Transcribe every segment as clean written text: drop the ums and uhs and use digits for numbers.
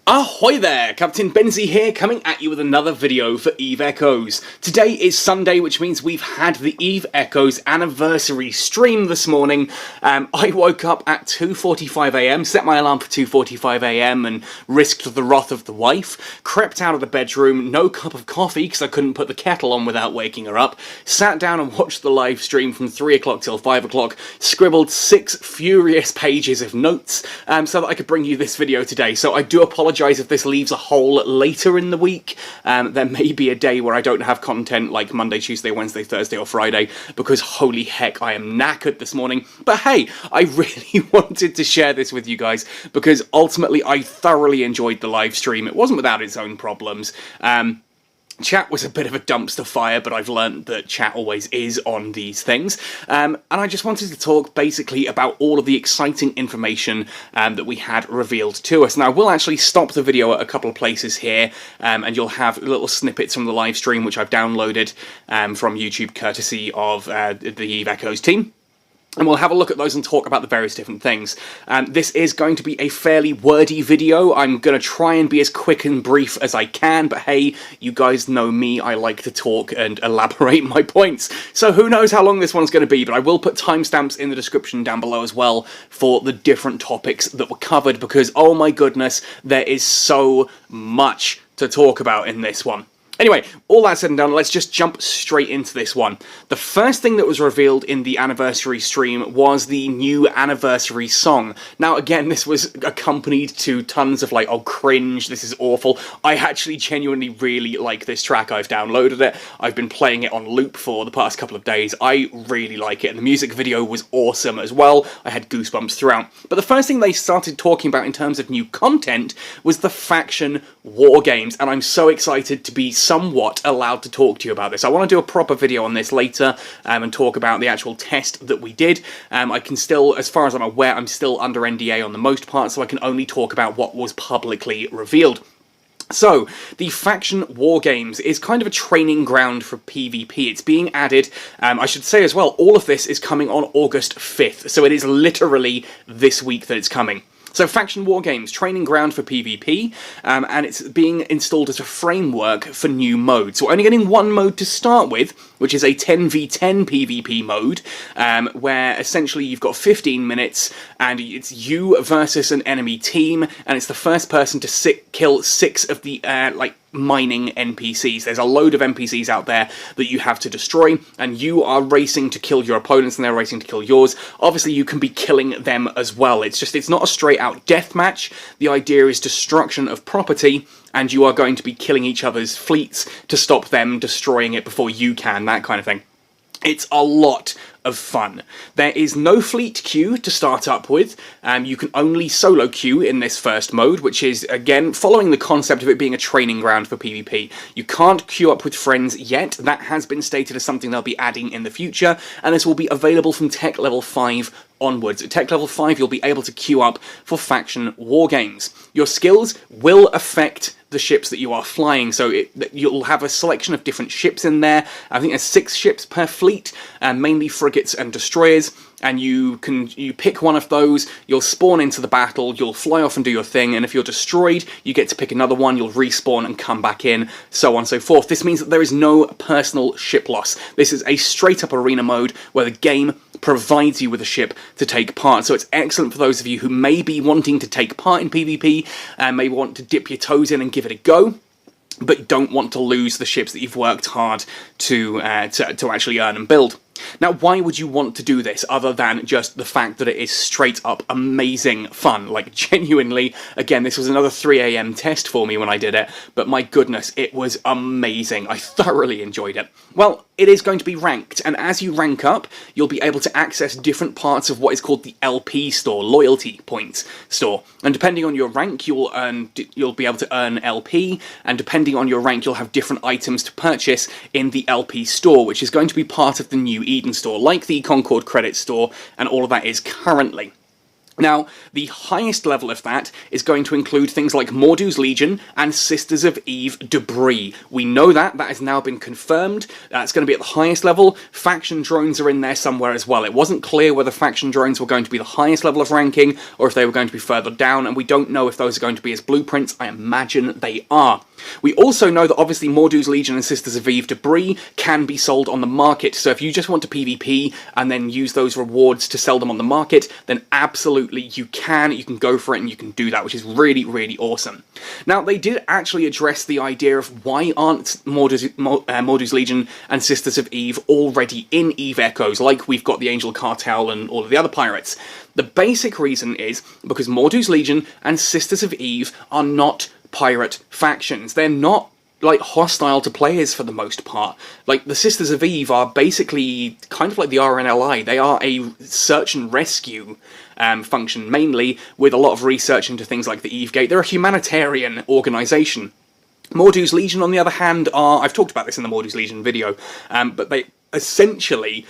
Ahoy there, Captain Benzie here, coming at you with another video for EVE Echoes. Today is Sunday, which means we've had the EVE Echoes Anniversary stream this morning. I woke up at 2:45 AM, set my alarm for 2:45 AM and risked the wrath of the wife, crept out of the bedroom, no cup of coffee because I couldn't put the kettle on without waking her up, sat down and watched the live stream from 3 o'clock till 5 o'clock, scribbled 6 furious pages of notes so that I could bring you this video today. So I do apologise if this leaves a hole later in the week. There may be a day where I don't have content like Monday, Tuesday, Wednesday, Thursday or Friday because holy heck I am knackered this morning. But hey, I really wanted to share this with you guys because ultimately I thoroughly enjoyed the live stream. It wasn't without its own problems. Chat was a bit of a dumpster fire, but I've learned that chat always is on these things. And I just wanted to talk basically about all of the exciting information that we had revealed to us. Now, I will actually stop the video at a couple of places here, and you'll have little snippets from the live stream, which I've downloaded from YouTube, courtesy of the EVE Echoes team. And we'll have a look at those and talk about the various different things. This is going to be a fairly wordy video. I'm going to try and be as quick and brief as I can, but hey, you guys know me, I like to talk and elaborate my points. So who knows how long this one's going to be, but I will put timestamps in the description down below as well for the different topics that were covered, because oh my goodness, there is so much to talk about in this one. Anyway, all that said and done, let's just jump straight into this one. The first thing that was revealed in the anniversary stream was the new anniversary song. Now, again, this was accompanied to tons of like, oh, cringe, this is awful. I actually genuinely really like this track. I've downloaded it. I've been playing it on loop for the past couple of days. I really like it, and the music video was awesome as well. I had goosebumps throughout. But the first thing they started talking about in terms of new content was the faction Wargames, and I'm so excited to be somewhat allowed to talk to you about this. I want to do a proper video on this later and talk about the actual test that we did. I can still, as far as I'm aware, I'm still under NDA on the most part, so I can only talk about what was publicly revealed. So, the faction Wargames is kind of a training ground for PvP. It's being added, I should say as well, all of this is coming on August 5th, so it is literally this week that it's coming. So Faction Wargames, training ground for PvP, and it's being installed as a framework for new modes. So we're only getting one mode to start with, which is a 10v10 PvP mode, where essentially you've got 15 minutes, and it's you versus an enemy team, and it's the first person to kill 6 of the, mining NPCs. There's a load of NPCs out there that you have to destroy, and you are racing to kill your opponents and they're racing to kill yours. Obviously you can be killing them as well. It's not a straight out deathmatch. The idea is destruction of property, and you are going to be killing each other's fleets to stop them destroying it before you can, that kind of thing. It's a lot of fun. There is no fleet queue to start up with. You can only solo queue in this first mode, which is, again, following the concept of it being a training ground for PvP. You can't queue up with friends yet. That has been stated as something they'll be adding in the future, and this will be available from tech level 5 onwards. At tech level 5, you'll be able to queue up for faction Wargames. Your skills will affect the ships that you are flying, so you'll have a selection of different ships in there. I think there's 6 ships per fleet, mainly frigates and destroyers, and you pick one of those, you'll spawn into the battle, you'll fly off and do your thing, and if you're destroyed, you get to pick another one, you'll respawn and come back in, so on and so forth. This means that there is no personal ship loss. This is a straight-up arena mode where the game provides you with a ship to take part. So it's excellent for those of you who may be wanting to take part in PvP, and may want to dip your toes in and give it a go, but don't want to lose the ships that you've worked hard to actually earn and build. Now, why would you want to do this other than just the fact that it is straight up amazing fun? Like, genuinely, again, this was another 3 AM test for me when I did it, but my goodness, it was amazing. I thoroughly enjoyed it. Well, it is going to be ranked, and as you rank up, you'll be able to access different parts of what is called the LP store, Loyalty Points store. And depending on your rank, you'll be able to earn LP, and depending on your rank, you'll have different items to purchase in the LP store, which is going to be part of the new Eden store, like the Concord Credit store, and all of that is currently. Now, the highest level of that is going to include things like Mordu's Legion and Sisters of Eve debris. We know that has now been confirmed. It's going to be at the highest level. Faction drones are in there somewhere as well. It wasn't clear whether faction drones were going to be the highest level of ranking or if they were going to be further down, and we don't know if those are going to be as blueprints. I imagine they are. We also know that obviously Mordu's Legion and Sisters of Eve debris can be sold on the market, so if you just want to PvP and then use those rewards to sell them on the market, then absolutely you can go for it and you can do that, which is really, really awesome. Now, they did actually address the idea of why aren't Mordu's Legion and Sisters of Eve already in EVE Echoes, like we've got the Angel Cartel and all of the other pirates. The basic reason is because Mordu's Legion and Sisters of Eve are not pirate factions. They're not like hostile to players for the most part. Like the Sisters of Eve are basically kind of like the RNLI. They are a search and rescue function mainly, with a lot of research into things like the Eve Gate. They're a humanitarian organisation. Mordu's Legion, on the other hand, are, I've talked about this in the Mordu's Legion video, but they essentially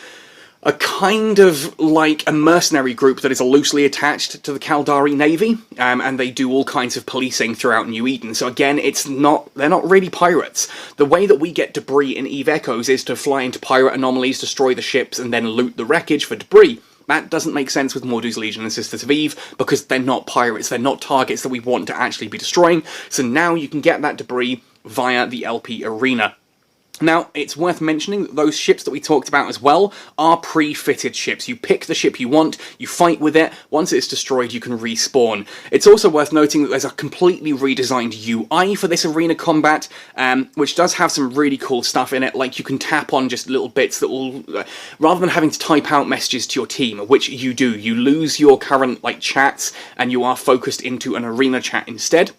a kind of like a mercenary group that is loosely attached to the Caldari Navy, and they do all kinds of policing throughout New Eden. So again, they're not really pirates. The way that we get debris in EVE Echoes is to fly into pirate anomalies, destroy the ships, and then loot the wreckage for debris. That doesn't make sense with Mordu's Legion and Sisters of Eve, because they're not pirates, they're not targets that we want to actually be destroying, so now you can get that debris via the LP arena. Now, it's worth mentioning that those ships that we talked about as well are pre-fitted ships. You pick the ship you want, you fight with it, once it's destroyed you can respawn. It's also worth noting that there's a completely redesigned UI for this arena combat, which does have some really cool stuff in it, like you can tap on just little bits that will, rather than having to type out messages to your team, which you do, you lose your current like chats and you are focused into an arena chat instead.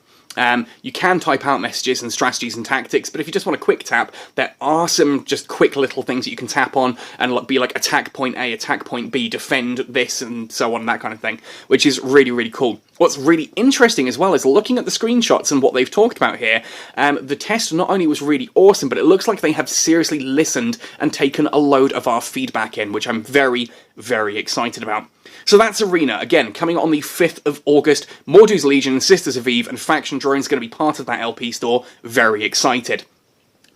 You can type out messages and strategies and tactics, but if you just want a quick tap, there are some just quick little things that you can tap on and be like attack point A, attack point B, defend this, and so on, that kind of thing, which is really, really cool. What's really interesting as well is looking at the screenshots and what they've talked about here, the test not only was really awesome, but it looks like they have seriously listened and taken a load of our feedback in, which I'm very, very excited about. So that's Arena, again, coming on the 5th of August, Mordu's Legion, Sisters of Eve, and Faction Drone's going to be part of that LP store. Very excited.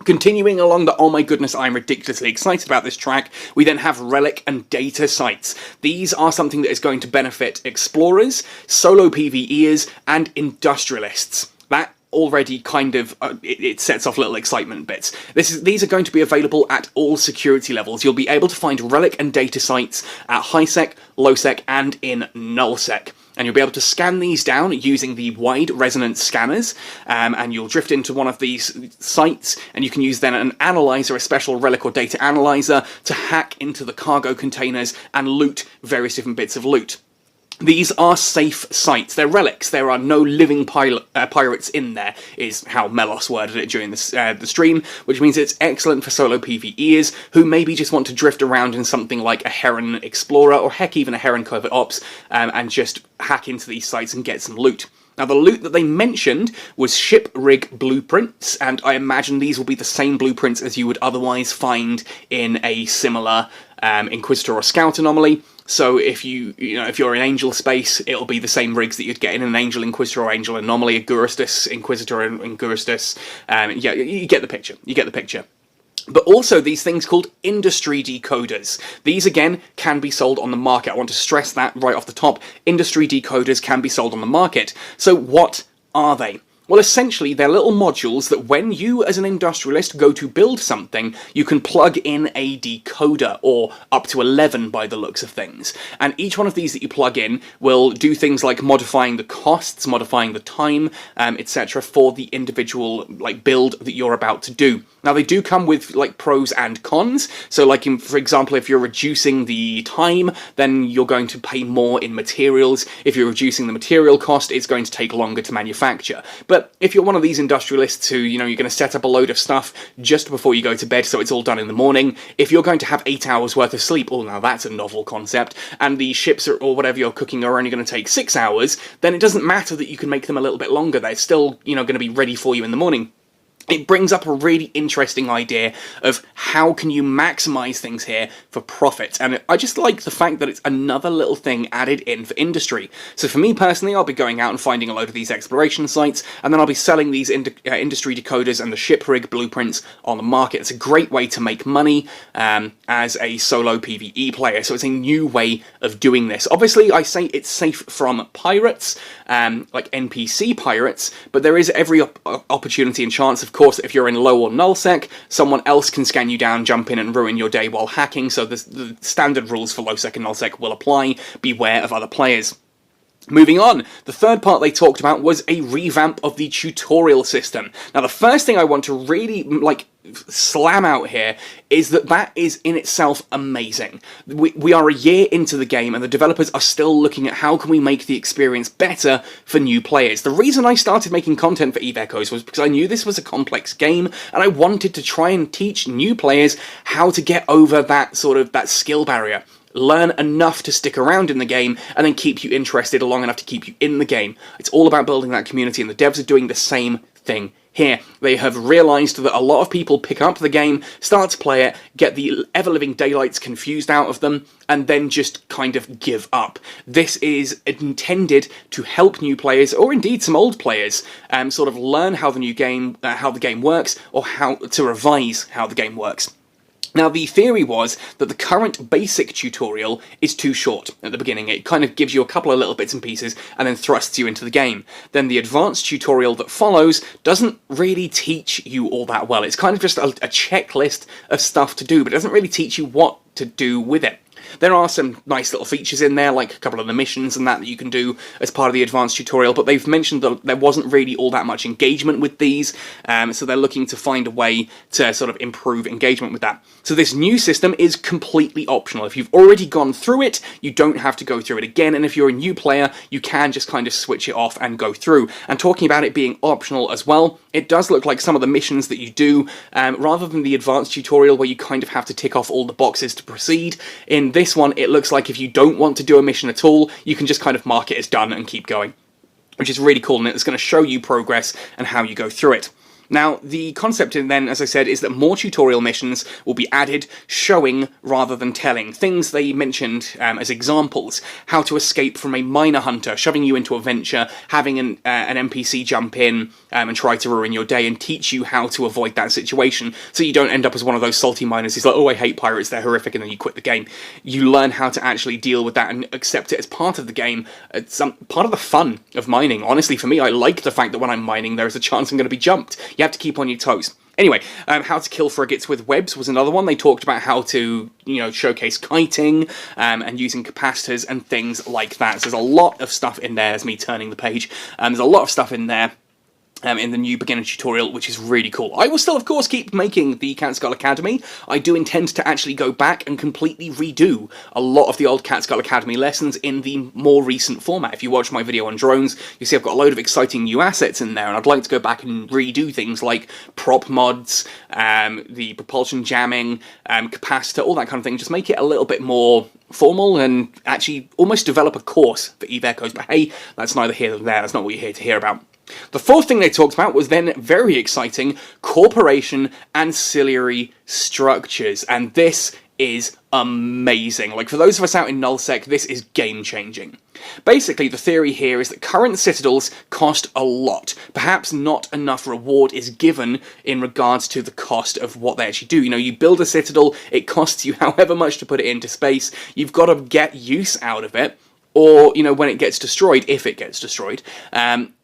Continuing along the oh my goodness, I'm ridiculously excited about this track, we then have Relic and Data Sites. These are something that is going to benefit explorers, solo PvEers, and industrialists. That already kind of, it sets off little excitement bits. These are going to be available at all security levels. You'll be able to find Relic and Data Sites at High-Sec, Low-Sec, and in Null-Sec. And you'll be able to scan these down using the wide resonance scanners, and you'll drift into one of these sites, and you can use then an analyzer, a special relic or data analyzer, to hack into the cargo containers and loot various different bits of loot. These are safe sites. They're relics. There are no living pirates in there, is how Melos worded it during the stream, which means it's excellent for solo PvEers who maybe just want to drift around in something like a Heron Explorer, or heck, even a Heron Covert Ops, and just hack into these sites and get some loot. Now, the loot that they mentioned was ship rig blueprints, and I imagine these will be the same blueprints as you would otherwise find in a similar Inquisitor or Scout anomaly. So if if you're in Angel space, it'll be the same rigs that you'd get in an Angel Inquisitor or Angel Anomaly, a Gurustus Inquisitor and Gurustus. Yeah, you get the picture. You get the picture. But also these things called industry decoders. These, again, can be sold on the market. I want to stress that right off the top. Industry decoders can be sold on the market. So what are they? Well, essentially, they're little modules that when you, as an industrialist, go to build something, you can plug in a decoder, or up to 11 by the looks of things. And each one of these that you plug in will do things like modifying the costs, modifying the time, etc. for the individual build that you're about to do. Now, they do come with pros and cons. So for example, if you're reducing the time, then you're going to pay more in materials. If you're reducing the material cost, it's going to take longer to manufacture. But if you're one of these industrialists who, you're going to set up a load of stuff just before you go to bed so it's all done in the morning, if you're going to have 8 hours worth of sleep, oh, now that's a novel concept, and the ships or whatever you're cooking are only going to take 6 hours, then it doesn't matter that you can make them a little bit longer. They're still, going to be ready for you in the morning. it brings up a really interesting idea of how can you maximize things here for profit. And I just like the fact that it's another little thing added in for industry. So for me personally, I'll be going out and finding a load of these exploration sites, and then I'll be selling these industry decoders and the ship rig blueprints on the market. It's a great way to make money as a solo PvE player. So it's a new way of doing this. Obviously, I say it's safe from pirates, like NPC pirates, but there is every opportunity and chance, of course, if you're in low or nullsec, someone else can scan you down, jump in and ruin your day while hacking, so the standard rules for low sec and nullsec will apply. Beware of other players. Moving on, the third part they talked about was a revamp of the tutorial system. Now, the first thing I want to really, slam out here is that is in itself amazing. We are a year into the game and the developers are still looking at how can we make the experience better for new players. The reason I started making content for EVE Echoes was because I knew this was a complex game and I wanted to try and teach new players how to get over that skill barrier. Learn enough to stick around in the game, and then keep you interested long enough to keep you in the game. It's all about building that community, and the devs are doing the same thing here. They have realised that a lot of people pick up the game, start to play it, get the ever-living daylights confused out of them, and then just kind of give up. This is intended to help new players, or indeed some old players, sort of learn how the game works, or how to revise how the game works. Now, the theory was that the current basic tutorial is too short at the beginning. It kind of gives you a couple of little bits and pieces and then thrusts you into the game. Then the advanced tutorial that follows doesn't really teach you all that well. It's kind of just a checklist of stuff to do, but it doesn't really teach you what to do with it. There are some nice little features in there, like a couple of the missions and that you can do as part of the advanced tutorial, but they've mentioned that there wasn't really all that much engagement with these, so they're looking to find a way to sort of improve engagement with that. So this new system is completely optional. If you've already gone through it, you don't have to go through it again, and if you're a new player, you can just kind of switch it off and go through. And talking about it being optional as well, it does look like some of the missions that you do, rather than the advanced tutorial where you kind of have to tick off all the boxes to proceed, in this one it looks like if you don't want to do a mission at all, you can just kind of mark it as done and keep going, which is really cool, and it's going to show you progress and how you go through it. Now, the concept then, as I said, is that more tutorial missions will be added, showing rather than telling. Things they mentioned as examples: how to escape from a miner hunter, shoving you into a venture, having an NPC jump in and try to ruin your day and teach you how to avoid that situation, so you don't end up as one of those salty miners who's like, oh, I hate pirates, they're horrific, and then you quit the game. You learn how to actually deal with that and accept it as part of the game. It's part of the fun of mining. Honestly, for me, I like the fact that when I'm mining, there is a chance I'm going to be jumped. You have to keep on your toes. Anyway, how to kill frigates with webs was another one. They talked about how to, showcase kiting and using capacitors and things like that. So there's a lot of stuff in there. As me turning the page, there's a lot of stuff in there in the new beginner tutorial, which is really cool. I will still, of course, keep making the Catskull Academy. I do intend to actually go back and completely redo a lot of the old Catskull Academy lessons in the more recent format. If you watch my video on drones, you see I've got a load of exciting new assets in there, and I'd like to go back and redo things like prop mods, the propulsion jamming, capacitor, all that kind of thing. Just make it a little bit more formal and actually almost develop a course for EVE Echoes. But hey, that's neither here nor there. That's not what you're here to hear about. The fourth thing they talked about was then very exciting: corporation ancillary structures, and this is amazing. Like, for those of us out in nullsec, this is game-changing. Basically, the theory here is that current citadels cost a lot. Perhaps not enough reward is given in regards to the cost of what they actually do. You build a citadel, it costs you however much to put it into space. You've got to get use out of it. Or, when it gets destroyed, if it gets destroyed,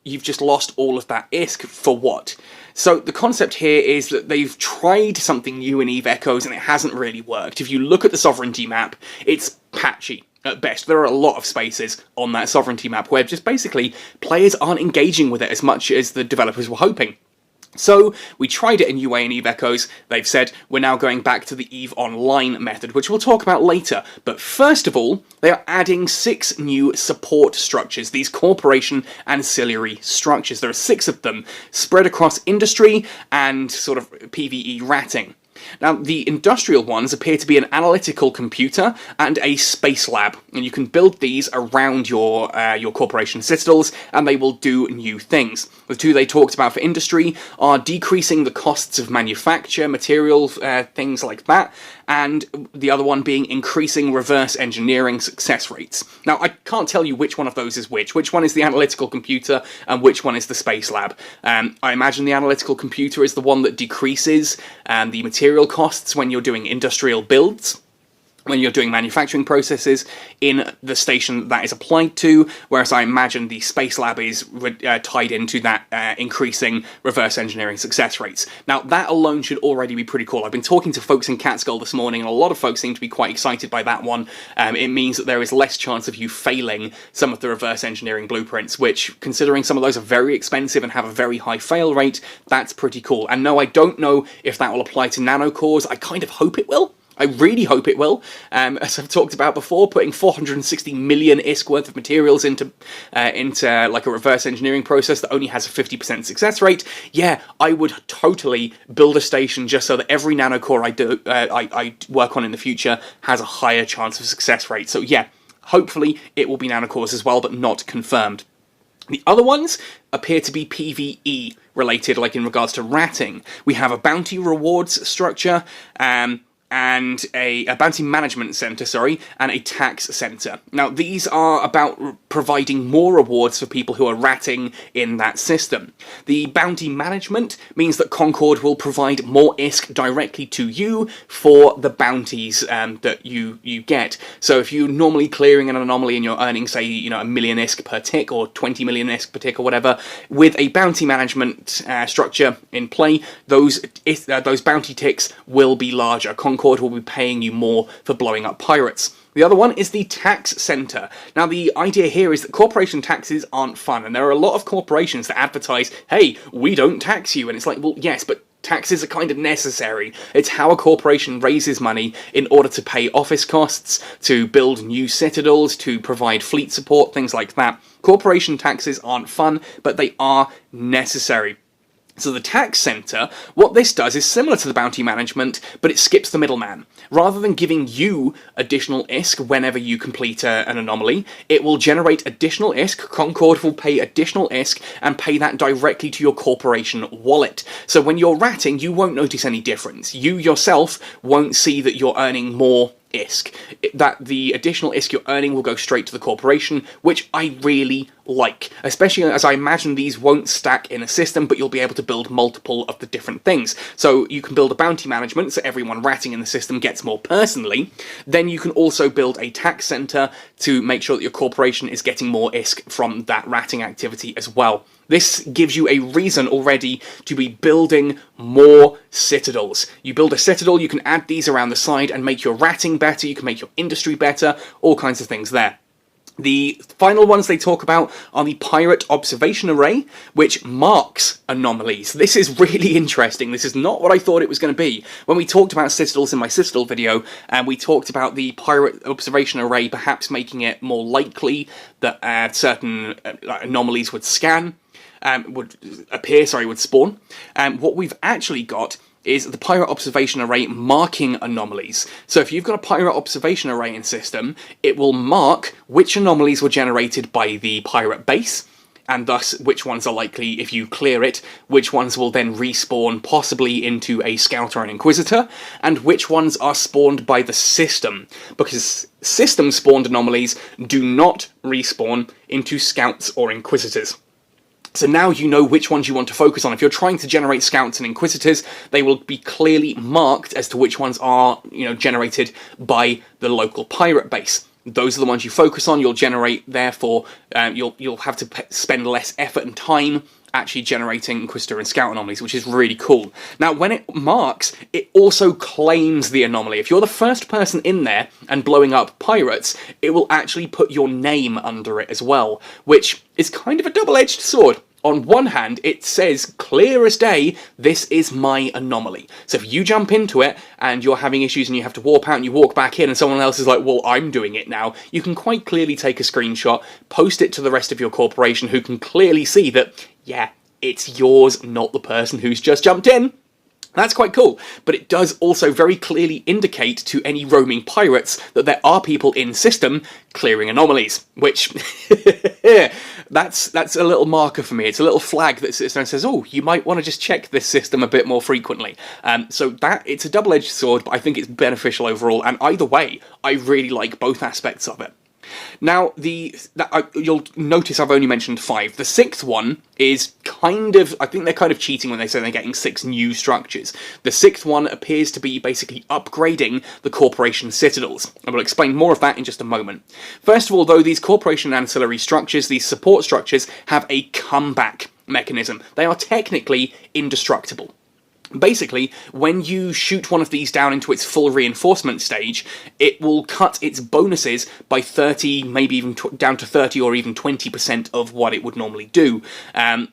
you've just lost all of that ISK for what? So the concept here is that they've tried something new in EVE Echoes and it hasn't really worked. If you look at the sovereignty map, it's patchy at best. There are a lot of spaces on that sovereignty map where just basically players aren't engaging with it as much as the developers were hoping. So we tried it in UA and EVE Echoes. They've said we're now going back to the EVE Online method, which we'll talk about later. But first of all, they are adding 6 new support structures, these corporation ancillary structures. There are 6 of them, spread across industry and sort of PvE ratting. Now, the industrial ones appear to be an analytical computer and a space lab, and you can build these around your corporation citadels, and they will do new things. The two they talked about for industry are decreasing the costs of manufacture, materials, things like that, and the other one being increasing reverse engineering success rates. Now, I can't tell you which one of those is which. Which one is the analytical computer and which one is the space lab? I imagine the analytical computer is the one that decreases the material costs when you're doing industrial builds, when you're doing manufacturing processes in the station that is applied to, whereas I imagine the space lab is tied into that increasing reverse engineering success rates. Now, that alone should already be pretty cool. I've been talking to folks in Catskill this morning, and a lot of folks seem to be quite excited by that one. It means that there is less chance of you failing some of the reverse engineering blueprints, which, considering some of those are very expensive and have a very high fail rate, that's pretty cool. And no, I don't know if that will apply to nanocores. I kind of hope it will. I really hope it will. As I've talked about before, putting 460 million ISK worth of materials into like a reverse engineering process that only has a 50% success rate, yeah, I would totally build a station just so that every nanocore I work on in the future has a higher chance of success rate. So yeah, hopefully it will be nanocores as well, but not confirmed. The other ones appear to be PvE related, like in regards to ratting. We have a bounty rewards structure, and a bounty management center, and a tax center. Now, these are about providing more rewards for people who are ratting in that system. The bounty management means that Concord will provide more ISK directly to you for the bounties that you get. So if you're normally clearing an anomaly and you're earning, say, you know, 1 million ISK per tick or 20 million ISK per tick or whatever, with a bounty management structure in play, those bounty ticks will be larger. Concord will be paying you more for blowing up pirates. The other one is the tax center. Now, the idea here is that corporation taxes aren't fun, and there are a lot of corporations that advertise, hey, we don't tax you, and it's like, well, yes, but taxes are kind of necessary. It's how a corporation raises money in order to pay office costs, to build new citadels, to provide fleet support, things like that. Corporation taxes aren't fun, but they are necessary. So the tax center, what this does is similar to the bounty management, but it skips the middleman. Rather than giving you additional ISK whenever you complete an anomaly, it will generate additional ISK. Concord will pay additional ISK and pay that directly to your corporation wallet. So when you're ratting, you won't notice any difference. You yourself won't see that you're earning more ISK. That the additional ISK you're earning will go straight to the corporation, which I really like, especially as I imagine these won't stack in a system, but you'll be able to build multiple of the different things. So you can build a bounty management, so everyone ratting in the system gets more personally. Then you can also build a tax center to make sure that your corporation is getting more ISK from that ratting activity as well. This gives you a reason already to be building more citadels. You build a citadel, you can add these around the side and make your ratting better, you can make your industry better, all kinds of things there. The final ones they talk about are the Pirate Observation Array, which marks anomalies. This is really interesting. This is not what I thought it was going to be. When we talked about citadels in my citadel video, and we talked about the Pirate Observation Array perhaps making it more likely that certain anomalies would spawn. What we've actually got is the Pirate Observation Array marking anomalies. So if you've got a Pirate Observation Array in system, it will mark which anomalies were generated by the pirate base, and thus which ones are likely, if you clear it, which ones will then respawn possibly into a Scout or an Inquisitor, and which ones are spawned by the system, because system-spawned anomalies do not respawn into Scouts or Inquisitors. So now you know which ones you want to focus on. If you're trying to generate Scouts and Inquisitors, they will be clearly marked as to which ones are, generated by the local pirate base. Those are the ones you focus on. You'll generate, therefore, you'll have to spend less effort and time actually generating Inquisitor and Scout anomalies, which is really cool. Now, when it marks, it also claims the anomaly. If you're the first person in there and blowing up pirates, it will actually put your name under it as well, which is kind of a double-edged sword. On one hand, it says, clear as day, this is my anomaly. So if you jump into it and you're having issues and you have to warp out and you walk back in and someone else is like, well, I'm doing it now, you can quite clearly take a screenshot, post it to the rest of your corporation who can clearly see that, yeah, it's yours, not the person who's just jumped in. That's quite cool, but it does also very clearly indicate to any roaming pirates that there are people in system clearing anomalies, which that's a little marker for me. It's a little flag that sits there and says, oh, you might want to just check this system a bit more frequently. So it's a double-edged sword, but I think it's beneficial overall, and either way, I really like both aspects of it. Now, you'll notice I've only mentioned 5. The 6th one is kind of, I think they're kind of cheating when they say they're getting 6 new structures. The 6th one appears to be basically upgrading the Corporation Citadels. I will explain more of that in just a moment. First of all, though, these Corporation Ancillary structures, these support structures, have a comeback mechanism. They are technically indestructible. Basically, when you shoot one of these down into its full reinforcement stage, it will cut its bonuses by 30, maybe even down to 30 or even 20% of what it would normally do.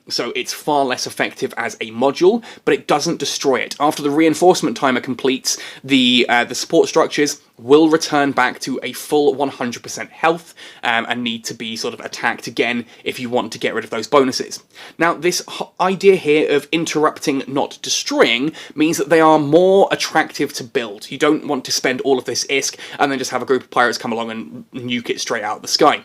So it's far less effective as a module, but it doesn't destroy it. After the reinforcement timer completes, the support structures will return back to a full 100% health and need to be sort of attacked again if you want to get rid of those bonuses. Now, this idea here of interrupting, not destroying, means that they are more attractive to build. You don't want to spend all of this ISK and then just have a group of pirates come along and nuke it straight out of the sky.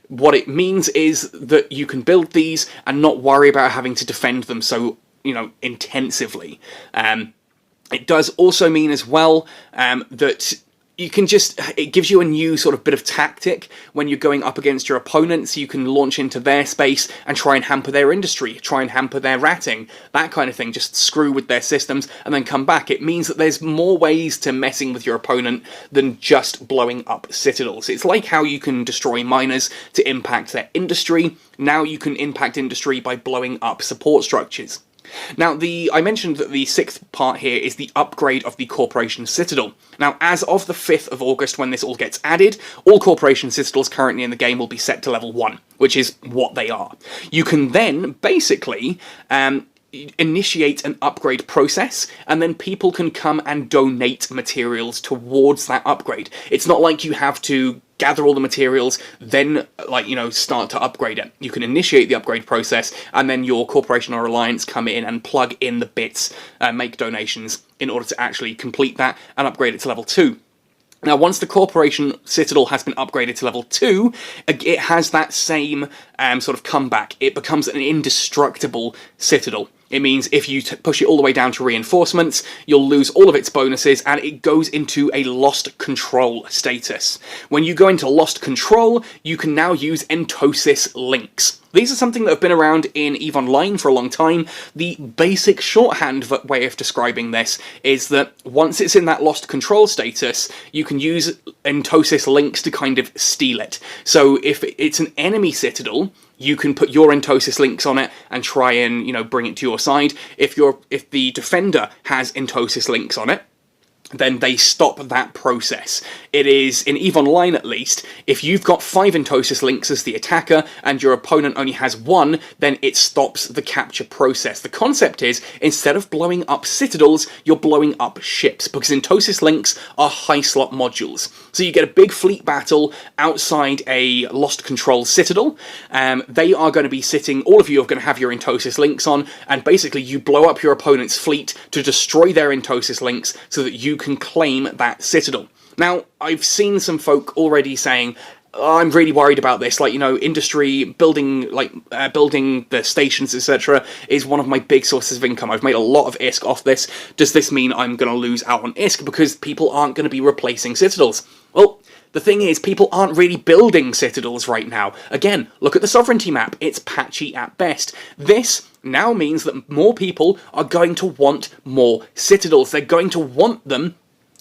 What it means is that you can build these and not worry about having to defend them so, intensively. It does also mean as well that you can it gives you a new sort of bit of tactic when you're going up against your opponents. You can launch into their space and try and hamper their industry, try and hamper their ratting, that kind of thing, just screw with their systems and then come back. It means that there's more ways to messing with your opponent than just blowing up citadels. It's like how you can destroy miners to impact their industry. Now you can impact industry by blowing up support structures. Now, I mentioned that the 6th part here is the upgrade of the Corporation Citadel. Now, as of the 5th of August, when this all gets added, all Corporation Citadels currently in the game will be set to level 1, which is what they are. You can then, basically, initiate an upgrade process, and then people can come and donate materials towards that upgrade. It's not like you have to gather all the materials, then, start to upgrade it. You can initiate the upgrade process, and then your corporation or alliance come in and plug in the bits, make donations in order to actually complete that and upgrade it to level 2. Now, once the Corporation Citadel has been upgraded to level 2, it has that same sort of comeback. It becomes an indestructible Citadel. It means if you push it all the way down to reinforcements, you'll lose all of its bonuses, and it goes into a lost control status. When you go into lost control, you can now use Entosis links. These are something that have been around in EVE Online for a long time. The basic shorthand way of describing this is that once it's in that lost control status, you can use Entosis links to kind of steal it. So if it's an enemy citadel, you can put your Entosis links on it and try and, bring it to your side. If the defender has Entosis links on it, then they stop that process. It is, in EVE Online at least, if you've got 5 Entosis links as the attacker and your opponent only has 1, then it stops the capture process. The concept is, instead of blowing up citadels, you're blowing up ships, because Entosis links are high slot modules. So you get a big fleet battle outside a lost control citadel. They are going to be sitting, all of you are going to have your Entosis links on, and basically you blow up your opponent's fleet to destroy their Entosis links so that you can claim that citadel. Now, I've seen some folk already saying, oh, I'm really worried about this, industry, building the stations, etc., is one of my big sources of income. I've made a lot of ISK off this. Does this mean I'm going to lose out on ISK because people aren't going to be replacing citadels? Well, the thing is, people aren't really building citadels right now. Again, look at the sovereignty map. It's patchy at best. This now means that more people are going to want more citadels. They're going to want them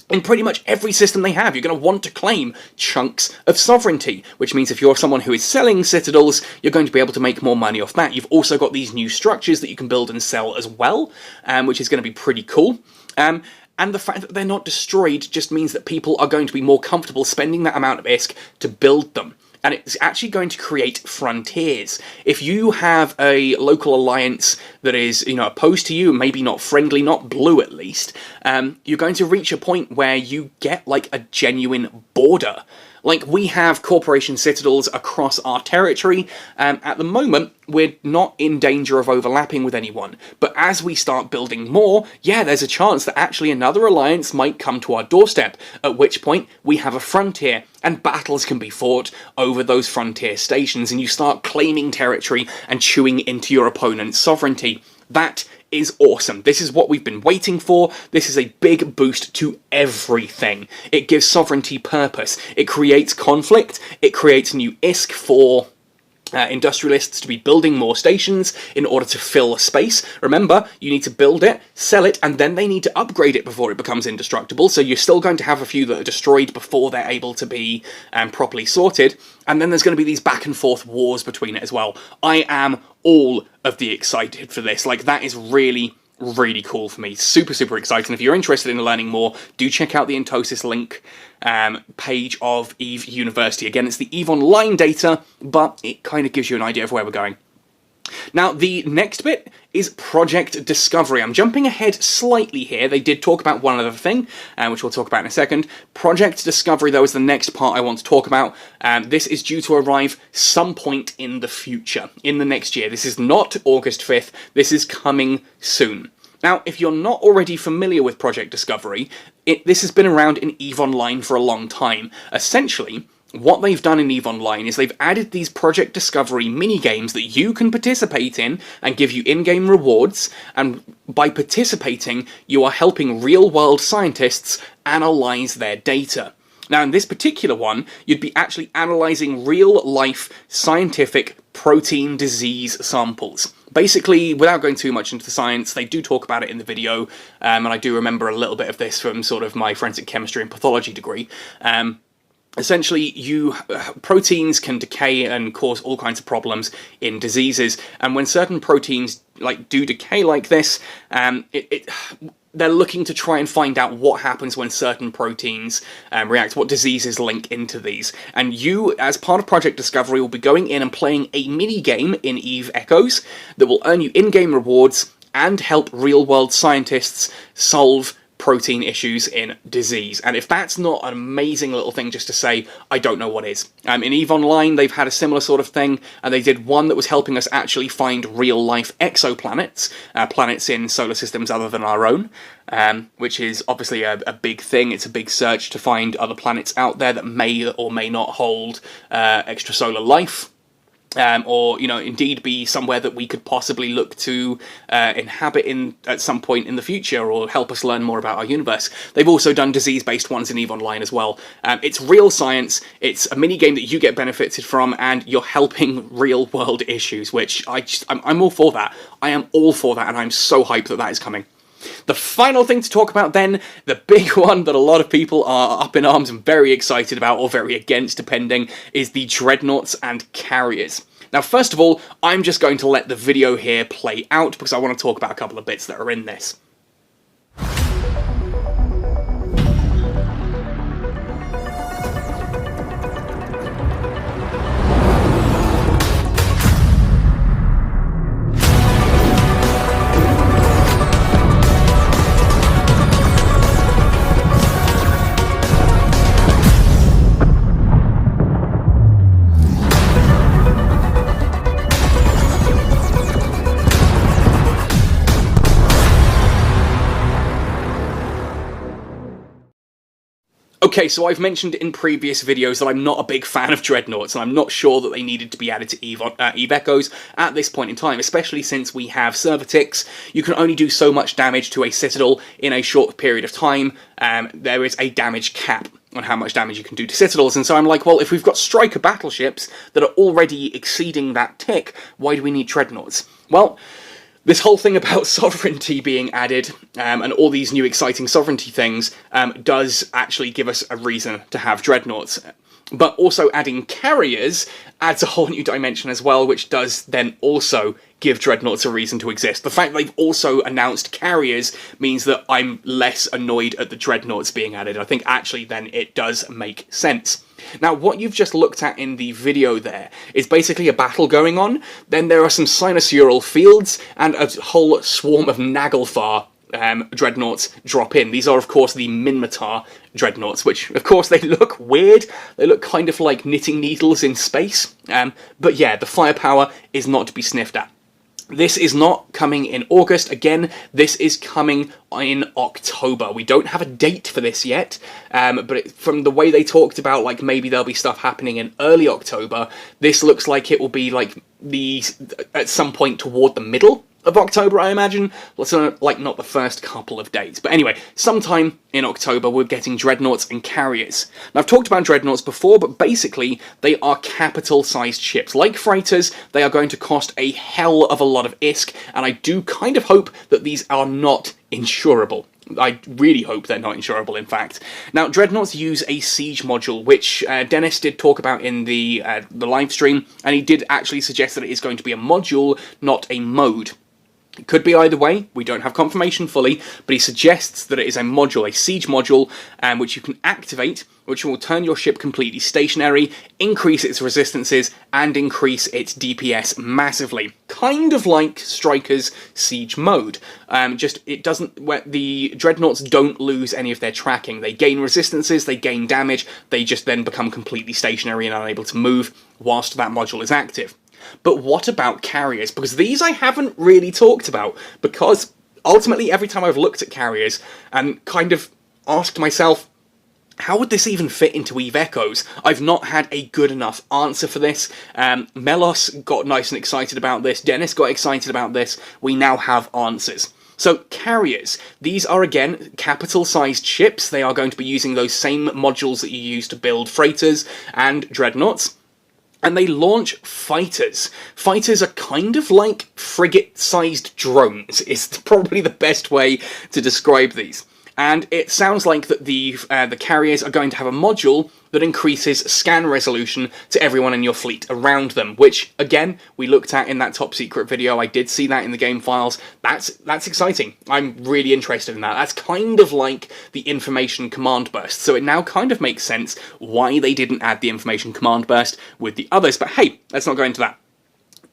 in pretty much every system they have. You're going to want to claim chunks of sovereignty, which means if you're someone who is selling citadels, you're going to be able to make more money off that. You've also got these new structures that you can build and sell as well, which is going to be pretty cool. And the fact that they're not destroyed just means that people are going to be more comfortable spending that amount of ISK to build them. And it's actually going to create frontiers. If you have a local alliance that is, opposed to you, maybe not friendly, not blue at least, you're going to reach a point where you get, like, a genuine border Like, we have corporation citadels across our territory. At the moment, we're not in danger of overlapping with anyone. But as we start building more, yeah, there's a chance that actually another alliance might come to our doorstep, at which point we have a frontier, and battles can be fought over those frontier stations, and you start claiming territory and chewing into your opponent's sovereignty. That is awesome. This is what we've been waiting for. This is a big boost to everything. It gives sovereignty purpose. It creates conflict. It creates new ISK for industrialists to be building more stations in order to fill space. Remember, you need to build it, sell it, and then they need to upgrade it before it becomes indestructible, so you're still going to have a few that are destroyed before they're able to be properly sorted, and then there's going to be these back and forth wars between it as well. I am all of the excited for this. Like, that is really cool for me. Super, super exciting. If you're interested in learning more, do check out the Entosis link page of EVE University. Again, it's the EVE Online data, but it kind of gives you an idea of where we're going. Now, the next bit is Project Discovery. I'm jumping ahead slightly here. They did talk about one other thing, which we'll talk about in a second. Project Discovery, though, is the next part I want to talk about. This is due to arrive some point in the future, in the next year. This is not August 5th. This is coming soon. Now, if you're not already familiar with Project Discovery, this has been around in EVE Online for a long time. Essentially, what they've done in EVE Online is they've added these Project Discovery mini-games that you can participate in and give you in-game rewards, and by participating, you are helping real-world scientists analyse their data. Now, in this particular one, you'd be actually analysing real-life scientific protein disease samples. Basically, without going too much into the science, they do talk about it in the video, and I do remember a little bit of this from sort of my forensic chemistry and pathology degree. Essentially, proteins can decay and cause all kinds of problems in diseases, and when certain proteins do decay like this, they're looking to try and find out what happens when certain proteins react, what diseases link into these. And you, as part of Project Discovery, will be going in and playing a mini-game in EVE Echoes that will earn you in-game rewards and help real-world scientists solve protein issues in disease. And if that's not an amazing little thing just to say, I don't know what is. In EVE Online, they've had a similar sort of thing, and they did one that was helping us actually find real-life exoplanets, planets in solar systems other than our own, which is obviously a big thing. It's a big search to find other planets out there that may or may not hold extrasolar life. Or, indeed be somewhere that we could possibly look to inhabit at some point in the future, or help us learn more about our universe. They've also done disease-based ones in EVE Online as well. It's real science, it's a mini-game that you get benefited from, and you're helping real-world issues, which I'm all for that. I am all for that, and I'm so hyped that that is coming. The final thing to talk about then, the big one that a lot of people are up in arms and very excited about, or very against depending, is the Dreadnoughts and Carriers. Now, first of all, I'm just going to let the video here play out because I want to talk about a couple of bits that are in this. Okay, so I've mentioned in previous videos that I'm not a big fan of Dreadnoughts, and I'm not sure that they needed to be added to EVE Echoes at this point in time, especially since we have server ticks. You can only do so much damage to a citadel in a short period of time. There is a damage cap on how much damage you can do to citadels, and so I'm like, well, if we've got striker battleships that are already exceeding that tick, why do we need Dreadnoughts? Well, this whole thing about sovereignty being added, and all these new exciting sovereignty things, does actually give us a reason to have Dreadnoughts. But also adding Carriers adds a whole new dimension as well, which does then also give Dreadnoughts a reason to exist. The fact that they've also announced Carriers means that I'm less annoyed at the Dreadnoughts being added. I think actually then it does make sense. Now, what you've just looked at in the video there is basically a battle going on. Then there are some sinusural fields and a whole swarm of Naglfar Dreadnoughts drop in. These are, of course, the Minmatar Dreadnoughts, which, of course, they look weird. They look kind of like knitting needles in space. But yeah, the firepower is not to be sniffed at. This is not coming in August. Again, this is coming in October. We don't have a date for this yet, but from the way they talked about, like, maybe there'll be stuff happening in early October, this looks like it will be, like, at some point toward the middle of October, I imagine. So, like, not the first couple of days. But anyway, sometime in October, we're getting Dreadnoughts and Carriers. Now, I've talked about Dreadnoughts before, but basically, they are capital-sized ships. Like freighters, they are going to cost a hell of a lot of ISK, and I do kind of hope that these are not insurable. I really hope they're not insurable, in fact. Now, Dreadnoughts use a siege module, which Dennis did talk about in the live stream, and he did actually suggest that it is going to be a module, not a mode. It could be either way, we don't have confirmation fully, but he suggests that it is a module, a siege module, which you can activate, which will turn your ship completely stationary, increase its resistances, and increase its DPS massively. Kind of like Striker's siege mode. The Dreadnoughts don't lose any of their tracking. They gain resistances, they gain damage, they just then become completely stationary and unable to move whilst that module is active. But what about carriers? Because these I haven't really talked about, because ultimately every time I've looked at carriers and kind of asked myself, how would this even fit into EVE Echoes? I've not had a good enough answer for this. Melos got nice and excited about this, Dennis got excited about this, we now have answers. So, carriers. These are, again, capital-sized ships. They are going to be using those same modules that you use to build freighters and dreadnoughts. And they launch fighters. Fighters are kind of like frigate-sized drones, is probably the best way to describe these. And it sounds like that the carriers are going to have a module that increases scan resolution to everyone in your fleet around them, which, again, we looked at in that top secret video. I did see that in the game files. That's exciting. I'm really interested in that. That's kind of like the information command burst, so it now kind of makes sense why they didn't add the information command burst with the others, but hey, let's not go into that.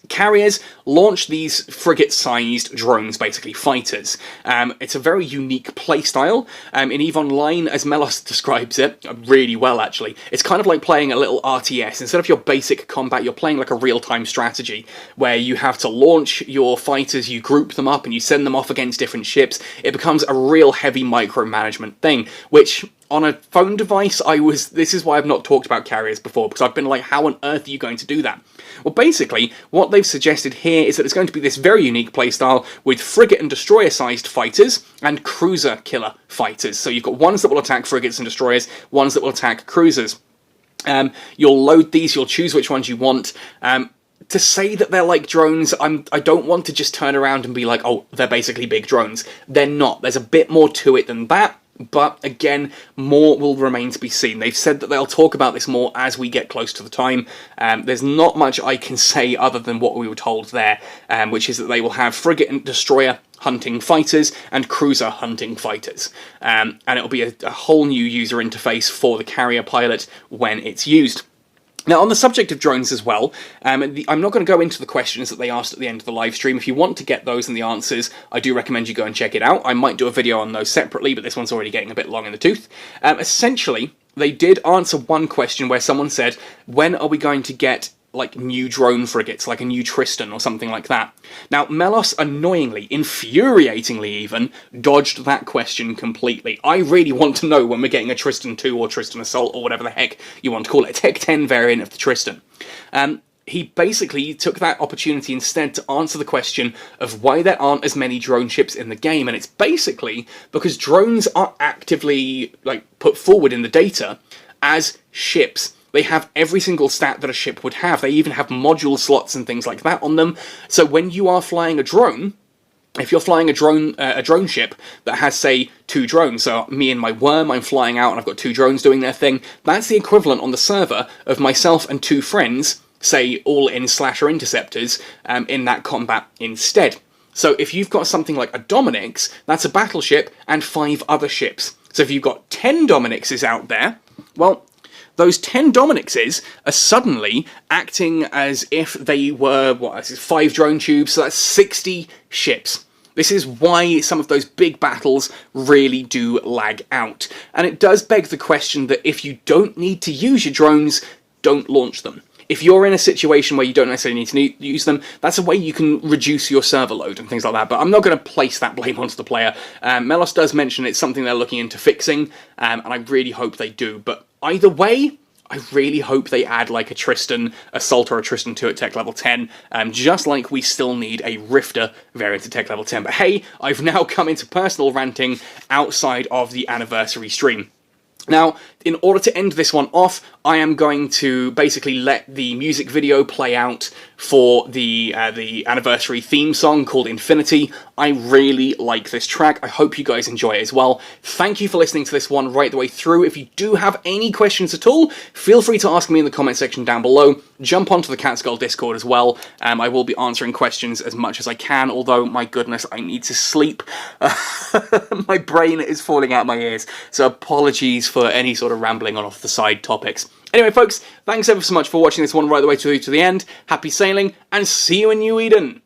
Carriers launch these frigate-sized drones, basically fighters. It's a very unique playstyle. In EVE Online, as Melos describes it, really well actually, it's kind of like playing a little RTS. Instead of your basic combat, you're playing like a real-time strategy, where you have to launch your fighters, you group them up, and you send them off against different ships. It becomes a real heavy micromanagement thing, which on a phone device, this is why I've not talked about carriers before, because I've been like, how on earth are you going to do that? Well, basically, what they've suggested here is that it's going to be this very unique playstyle with frigate and destroyer-sized fighters and cruiser-killer fighters. So you've got ones that will attack frigates and destroyers, ones that will attack cruisers. You'll load these, you'll choose which ones you want. To say that they're like drones, I don't want to just turn around and be like, oh, they're basically big drones. They're not. There's a bit more to it than that. But again, more will remain to be seen. They've said that they'll talk about this more as we get close to the time. There's not much I can say other than what we were told there, which is that they will have frigate and destroyer hunting fighters and cruiser hunting fighters. And it'll be a whole new user interface for the carrier pilot when it's used. Now, on the subject of drones as well, I'm not going to go into the questions that they asked at the end of the live stream. If you want to get those and the answers, I do recommend you go and check it out. I might do a video on those separately, but this one's already getting a bit long in the tooth. Essentially, they did answer one question where someone said, when are we going to get like new drone frigates, like a new Tristan or something like that? Now, Melos annoyingly, infuriatingly even, dodged that question completely. I really want to know when we're getting a Tristan 2 or Tristan Assault or whatever the heck you want to call it, a Tech 10 variant of the Tristan. He basically took that opportunity instead to answer the question of why there aren't as many drone ships in the game, and it's basically because drones are actively put forward in the data as ships. They have every single stat that a ship would have. They even have module slots and things like that on them. So when you are flying a drone, if you're flying a drone ship that has, say, 2 drones, so me and my worm, I'm flying out and I've got 2 drones doing their thing, that's the equivalent on the server of myself and 2 friends, say, all in slasher interceptors, in that combat instead. So if you've got something like a Dominix, that's a battleship and 5 other ships. So if you've got 10 Dominixes out there, well, those 10 Dominixes are suddenly acting as if they were, 5 drone tubes, so that's 60 ships. This is why some of those big battles really do lag out. And it does beg the question that if you don't need to use your drones, don't launch them. If you're in a situation where you don't necessarily need to use them, that's a way you can reduce your server load and things like that. But I'm not going to place that blame onto the player. Melos does mention it's something they're looking into fixing, and I really hope they do. But either way, I really hope they add like a Tristan Assault or a Tristan 2 at tech level 10, just like we still need a Rifter variant at tech level 10. But hey, I've now come into personal ranting outside of the anniversary stream. Now, in order to end this one off, I am going to basically let the music video play out for the anniversary theme song called Infinity. I really like this track. I hope you guys enjoy it as well. Thank you for listening to this one right the way through. If you do have any questions at all, feel free to ask me in the comment section down below. Jump onto the Cat Skull Discord as well. I will be answering questions as much as I can, although, my goodness, I need to sleep. My brain is falling out my ears, so apologies for any sort of rambling on off the side topics. Anyway, folks, thanks ever so much for watching this one right the way through to the end. Happy sailing, and see you in New Eden!